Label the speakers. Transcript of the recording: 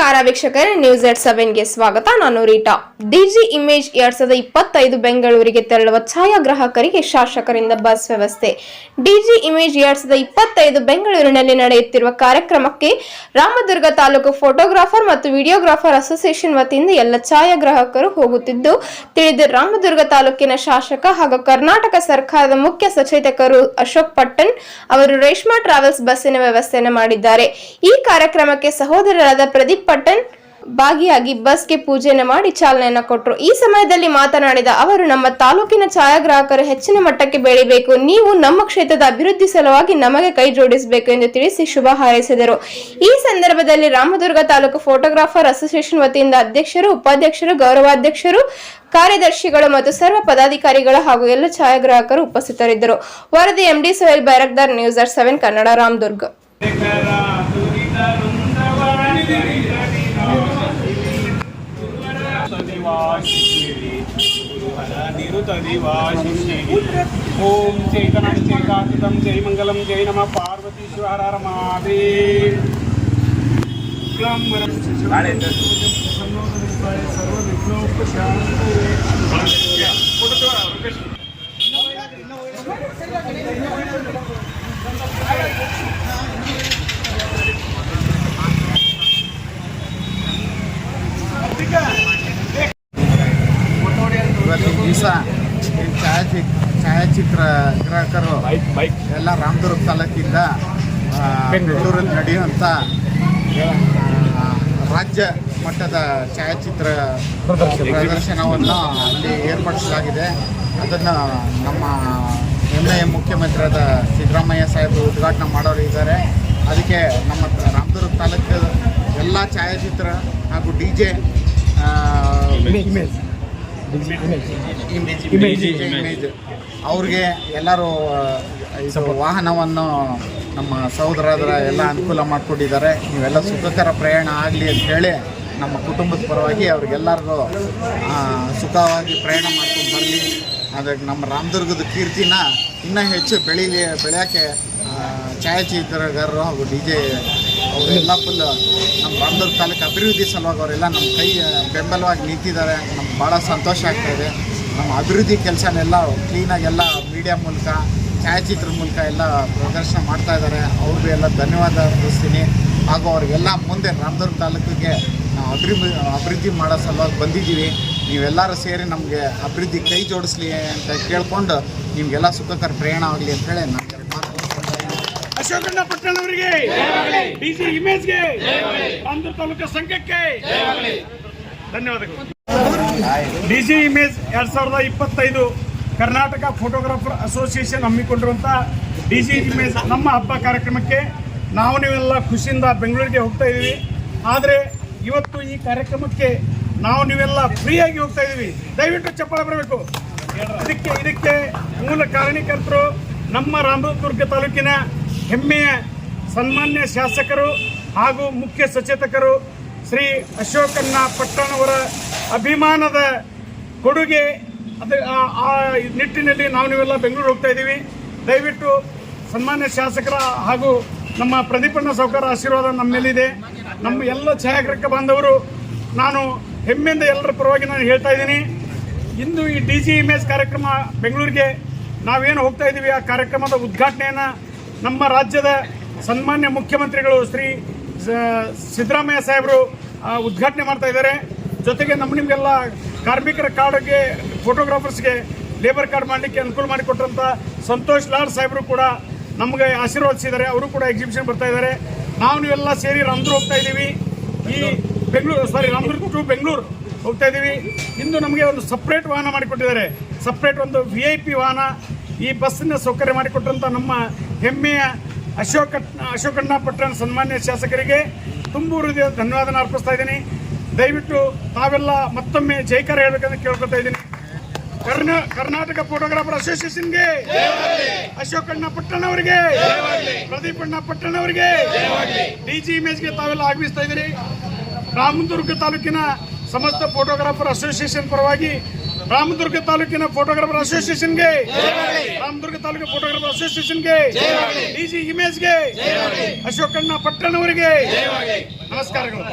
Speaker 1: ನಮಸ್ಕಾರ ವೀಕ್ಷಕರೇ, ನ್ಯೂಸ್ ಎಟ್ 7ಗೆ ಸ್ವಾಗತ. ನಾನು ರೀಟಾ. ಡಿಜಿ ಇಮೇಜ್ 2025 ಬೆಂಗಳೂರಿಗೆ ತೆರಳುವ ಛಾಯಾಗ್ರಾಹಕರಿಗೆ ಶಾಸಕರಿಂದ ಬಸ್ ವ್ಯವಸ್ಥೆ. ಡಿಜಿ ಇಮೇಜ್ 2025 ಬೆಂಗಳೂರಿನಲ್ಲಿ ನಡೆಯುತ್ತಿರುವ ಕಾರ್ಯಕ್ರಮಕ್ಕೆ ರಾಮದುರ್ಗ ತಾಲೂಕು ಫೋಟೋಗ್ರಾಫರ್ ಮತ್ತು ವಿಡಿಯೋಗ್ರಾಫರ್ ಅಸೋಸಿಯೇಷನ್ ವತಿಯಿಂದ ಎಲ್ಲ ಛಾಯಾಗ್ರಾಹಕರು ಹೋಗುತ್ತಿದ್ದು ತಿಳಿದು ರಾಮದುರ್ಗ ತಾಲೂಕಿನ ಶಾಸಕ ಹಾಗೂ ಕರ್ನಾಟಕ ಸರ್ಕಾರದ ಮುಖ್ಯ ಸಚೇತಕರು ಅಶೋಕ್ ಪಟ್ಟಣ್ ಅವರು ರೇಷ್ಮಾ ಟ್ರಾವೆಲ್ಸ್ ಬಸ್ಸಿನ ವ್ಯವಸ್ಥೆಯನ್ನು ಮಾಡಿದ್ದಾರೆ. ಈ ಕಾರ್ಯಕ್ರಮಕ್ಕೆ ಸಹೋದರರಾದ ಪ್ರದೀಪ್ ಪಟ್ಟಣ್ ಭಾಗಿಯಾಗಿ ಬಸ್ಗೆ ಪೂಜೆಯನ್ನು ಮಾಡಿ ಚಾಲನೆಯನ್ನು ಕೊಟ್ಟರು. ಈ ಸಮಯದಲ್ಲಿ ಮಾತನಾಡಿದ ಅವರು, ನಮ್ಮ ತಾಲೂಕಿನ ಛಾಯಾಗ್ರಾಹಕರು ಹೆಚ್ಚಿನ ಮಟ್ಟಕ್ಕೆ ಬೆಳೆಯಬೇಕು, ನೀವು ನಮ್ಮ ಕ್ಷೇತ್ರದ ಅಭಿವೃದ್ಧಿ ಸಲುವಾಗಿ ನಮಗೆ ಕೈ ಜೋಡಿಸಬೇಕು ಎಂದು ತಿಳಿಸಿ ಶುಭ ಹಾರೈಸಿದರು. ಈ ಸಂದರ್ಭದಲ್ಲಿ ರಾಮದುರ್ಗ ತಾಲೂಕು ಫೋಟೋಗ್ರಾಫರ್ ಅಸೋಸಿಯೇಷನ್ ವತಿಯಿಂದ ಅಧ್ಯಕ್ಷರು, ಉಪಾಧ್ಯಕ್ಷರು, ಗೌರವಾಧ್ಯಕ್ಷರು, ಕಾರ್ಯದರ್ಶಿಗಳು ಮತ್ತು ಸರ್ವ ಪದಾಧಿಕಾರಿಗಳು ಹಾಗೂ ಎಲ್ಲ ಛಾಯಾಗ್ರಾಹಕರು ಉಪಸ್ಥಿತರಿದ್ದರು. ವರದಿ ಎಂಡಿ ಸೋಹೆಲ್ ಬೈರಕ್ದಾರ್, ನ್ಯೂಸ್ ಎಟ್ 7 ಕನ್ನಡ, ರಾಮದುರ್ಗ.
Speaker 2: ओम चैतन्य चैकाकितं जय मंगलम जय नमः पार्वतीश्वर हर हर महादेव. सर्व विघ्नोपशान्तये.
Speaker 3: ಇವತ್ತಿನ ದಿವಸ ಛಾಯಾಚಿತ್ರಗ್ರಾಹಕರು ಎಲ್ಲ ರಾಮದುರ್ಗ ತಾಲೂಕಿಂದ ಬೆಂಗಳೂರಲ್ಲಿ ನಡೆಯುವಂಥ ರಾಜ್ಯ ಮಟ್ಟದ ಛಾಯಾಚಿತ್ರ ಪ್ರದರ್ಶನವನ್ನು ಅಲ್ಲಿ ಏರ್ಪಡಿಸಲಾಗಿದೆ. ಅದನ್ನು ನಮ್ಮ ಹೆಮ್ಮೆಯ ಮುಖ್ಯಮಂತ್ರಿಯಾದ ಸಿದ್ದರಾಮಯ್ಯ ಸಾಹೇಬರು ಉದ್ಘಾಟನೆ ಮಾಡೋರು ಇದ್ದಾರೆ. ಅದಕ್ಕೆ ನಮ್ಮ ರಾಮದುರ್ಗ ತಾಲೂಕು ಎಲ್ಲ ಛಾಯಾಚಿತ್ರ ಹಾಗೂ ಡಿಜೆ ಇಮೇಜ್ ಅವ್ರಿಗೆ ಎಲ್ಲರೂ ಇದು ವಾಹನವನ್ನು ನಮ್ಮ ಸಹೋದರರ ಎಲ್ಲ ಅನುಕೂಲ ಮಾಡಿಕೊಟ್ಟಿದ್ದಾರೆ. ನೀವೆಲ್ಲ ಸುಖಕರ ಪ್ರಯಾಣ ಆಗಲಿ ಅಂತ ಹೇಳಿ ನಮ್ಮ ಕುಟುಂಬದ ಪರವಾಗಿ ಅವ್ರಿಗೆಲ್ಲರಿಗೂ ಸುಖವಾಗಿ ಪ್ರಯಾಣ ಮಾಡ್ಕೊಂಡು ಬರಲಿ. ಅದಕ್ಕೆ ನಮ್ಮ ರಾಮದುರ್ಗದ ಕೀರ್ತಿನ ಇನ್ನೂ ಹೆಚ್ಚು ಬೆಳೆಯೋಕ್ಕೆ ಛಾಯಾಚಿತ್ರಗಾರರು ಹಾಗೂ ಡಿಜೆ ಅವರೆಲ್ಲ ಫುಲ್ ನಮ್ಮ ರಾಮದುರ್ಗ ತಾಲೂಕು ಅಭಿವೃದ್ಧಿ ಸಲುವಾಗಿ ಅವರೆಲ್ಲ ನಮ್ಮ ಕೈ ಬೆಂಬಲವಾಗಿ ನಿಂತಿದ್ದಾರೆ. ನಮ್ಗೆ ಭಾಳ ಸಂತೋಷ ಆಗ್ತಾಯಿದೆ. ನಮ್ಮ ಅಭಿವೃದ್ಧಿ ಕೆಲಸನೆಲ್ಲ ಕ್ಲೀನಾಗೆಲ್ಲ ಮೀಡಿಯಾ ಮೂಲಕ, ಛಾಯಾಚಿತ್ರದ ಮೂಲಕ ಎಲ್ಲ ಪ್ರದರ್ಶನ ಮಾಡ್ತಾಯಿದ್ದಾರೆ. ಅವ್ರಿಗೂ ಎಲ್ಲ ಧನ್ಯವಾದ ಅರ್ಪಿಸ್ತೀನಿ. ಹಾಗೂ ಅವ್ರಿಗೆಲ್ಲ ಮುಂದೆ ರಾಮದುರ್ಗ ತಾಲೂಕಿಗೆ ನಾವು ಅಭಿವೃದ್ಧಿ ಮಾಡೋ ಸಲುವಾಗಿ ಬಂದಿದ್ದೀವಿ. ನೀವೆಲ್ಲರೂ ಸೇರಿ ನಮಗೆ ಅಭಿವೃದ್ಧಿ ಕೈ ಜೋಡಿಸ್ಲಿ ಅಂತ ಕೇಳ್ಕೊಂಡು ನಿಮಗೆಲ್ಲ ಸುಖಕರ ಪ್ರಯಾಣ ಆಗಲಿ ಅಂತ ಹೇಳಿ ನಾನು
Speaker 2: ಅಶೋಕಣ್ಣ ಪಟ್ಟಣ್ ಅವರಿಗೆ, ಡಿಜಿ ಇಮೇಜ್ಗೆ, ರಾಮದುರ್ಗ ತಾಲೂಕು ಸಂಘಕ್ಕೆ ಧನ್ಯವಾದಗಳು. Digi image 2025 Karnataka photographer association ಹಮ್ಮಿಕೊಂಡಿರುವಂಥ ಡಿಜಿ ಇಮೇಜ್ ನಮ್ಮ ಹಬ್ಬ ಕಾರ್ಯಕ್ರಮಕ್ಕೆ ನೀವೆಲ್ಲ ಖುಷಿಯಿಂದ ಬೆಂಗಳೂರಿಗೆ ಹೋಗ್ತಾ ಇದ್ದೀವಿ. ಆದರೆ ಇವತ್ತು ಈ ಕಾರ್ಯಕ್ರಮಕ್ಕೆ ನೀವೆಲ್ಲ ಫ್ರೀಯಾಗಿ ಹೋಗ್ತಾ ಇದ್ದೀವಿ. ದಯವಿಟ್ಟು ಚಪ್ಪಾಳೆ ಬರಬೇಕು. ಇದಕ್ಕೆ ಮೂಲ ಕಾರಣೀಕರ್ತರು ನಮ್ಮ ರಾಮದುರ್ಗ ತಾಲೂಕಿನ ಹೆಮ್ಮೆಯ ಸನ್ಮಾನ್ಯ ಶಾಸಕರು ಹಾಗೂ ಮುಖ್ಯ ಸಚೇತಕರು ಶ್ರೀ ಅಶೋಕಣ್ಣ ಪಟ್ಟಣ್ ಅವರ ಅಭಿಮಾನದ ಕೊಡುಗೆ. ಆ ನಿಟ್ಟಿನಲ್ಲಿ ನೀವೆಲ್ಲ ಬೆಂಗಳೂರು ಹೋಗ್ತಾ ಇದ್ದೀವಿ. ದಯವಿಟ್ಟು ಸನ್ಮಾನ್ಯ ಶಾಸಕರ ಹಾಗೂ ನಮ್ಮ ಪ್ರದೀಪಣ್ಣ ಸಾವ್ಕಾರ ಆಶೀರ್ವಾದ ನಮ್ಮ ಮೇಲಿದೆ. ನಮ್ಮ ಎಲ್ಲ ಛಾಯಾಗ್ರಾಹಕ ಬಾಂಧವರು, ನಾನು ಹೆಮ್ಮೆಯಿಂದ ಎಲ್ಲರ ಪರವಾಗಿ ನಾನು ಹೇಳ್ತಾ ಇದ್ದೀನಿ. ಇಂದು ಈ ಡಿಜಿ ಇಮೇಜ್ ಕಾರ್ಯಕ್ರಮ ಬೆಂಗಳೂರಿಗೆ ನಾವೇನು ಹೋಗ್ತಾ ಇದ್ದೀವಿ, ಆ ಕಾರ್ಯಕ್ರಮದ ಉದ್ಘಾಟನೆಯನ್ನು ನಮ್ಮ ರಾಜ್ಯದ ಸನ್ಮಾನ್ಯ ಮುಖ್ಯಮಂತ್ರಿಗಳು ಶ್ರೀ ಸಿದ್ದರಾಮಯ್ಯ ಸಾಹೇಬರು ಉದ್ಘಾಟನೆ ಮಾಡ್ತಾ ಇದ್ದಾರೆ. ಜೊತೆಗೆ ನಿಮಗೆಲ್ಲ ಕಾರ್ಮಿಕರ ಕಾರ್ಡ್ಗೆ, ಫೋಟೋಗ್ರಾಫರ್ಸ್ಗೆ ಲೇಬರ್ ಕಾರ್ಡ್ ಮಾಡಲಿಕ್ಕೆ ಅನುಕೂಲ ಮಾಡಿಕೊಟ್ಟಂಥ ಸಂತೋಷ್ ಲಾಡ್ ಸಾಹೇಬರು ಕೂಡ ನಮಗೆ ಆಶೀರ್ವದಿಸಿದ್ದಾರೆ. ಅವರು ಕೂಡ ಎಕ್ಸಿಬಿಷನ್ ಬರ್ತಾ ಇದ್ದಾರೆ. ನೀವೆಲ್ಲ ಸೇರಿ ರಾಮದುರ್ಗ ಹೋಗ್ತಾ ಇದ್ದೀವಿ. ಈ ರಾಮದುರ್ಗ ಟು ಬೆಂಗಳೂರು ಹೋಗ್ತಾ ಇದ್ದೀವಿ. ಇಂದು ನಮಗೆ ಒಂದು ಸಪ್ರೇಟ್ ವಾಹನ ಮಾಡಿಕೊಟ್ಟಿದ್ದಾರೆ. ಸಪ್ರೇಟ್ ಒಂದು VIP ವಾಹನ. ಈ ಬಸ್ಸಿನ ಸೌಕರ್ಯ ಮಾಡಿಕೊಟ್ಟಂಥ ನಮ್ಮ ಹೆಮ್ಮೆಯ ಅಶೋಕಣ್ಣ ಪಟ್ಟಣ್ ಸನ್ಮಾನ್ಯ ಶಾಸಕರಿಗೆ ತುಂಬು ಹೃದಯ ಧನ್ಯವಾದ ಅರ್ಪಿಸ್ತಾ ಇದ್ದೀನಿ. ದಯವಿಟ್ಟು ತಾವೆಲ್ಲ ಮತ್ತೊಮ್ಮೆ ಜೈಕಾರ ಹೇಳಬೇಕಂತ ಕೇಳ್ಕೊತಾ ಇದ್ದೀನಿ. ಕರ್ನಾಟಕ ಫೋಟೋಗ್ರಾಫರ್ ಅಸೋಸಿಯೇಷನ್ಗೆ, ಅಶೋಕಣ್ಣ ಪಟ್ಟಣ್ ಅವರಿಗೆ, ಪ್ರದೀಪಣ್ಣ ಪಟ್ಟಣ್ ಅವರಿಗೆ, ಡಿಜಿ ಇಮೇಜ್ಗೆ ತಾವೆಲ್ಲ ಆಗಮಿಸ್ತಾ ಇದ್ದೀರಿ. ರಾಮದುರ್ಗ ತಾಲೂಕಿನ ಸಮಸ್ತ ಫೋಟೋಗ್ರಾಫರ್ ಅಸೋಸಿಯೇಷನ್ ಪರವಾಗಿ ರಾಮದುರ್ಗ ತಾಲೂಕಿನ ಫೋಟೋಗ್ರಾಫರ್ ಅಸೋಸಿಯೇಷನ್ಗೆ, ರಾಮದುರ್ಗ ತಾಲೂಕು ಫೋಟೋಗ್ರಾಫರ್ ಅಸೋಸಿಯೇಷನ್ಗೆ, ಡಿಜಿ ಇಮೇಜ್ಗೆ, ಅಶೋಕಣ್ಣ ಪಟ್ಟಣ್ ಅವರಿಗೆ ನಮಸ್ಕಾರಗಳು.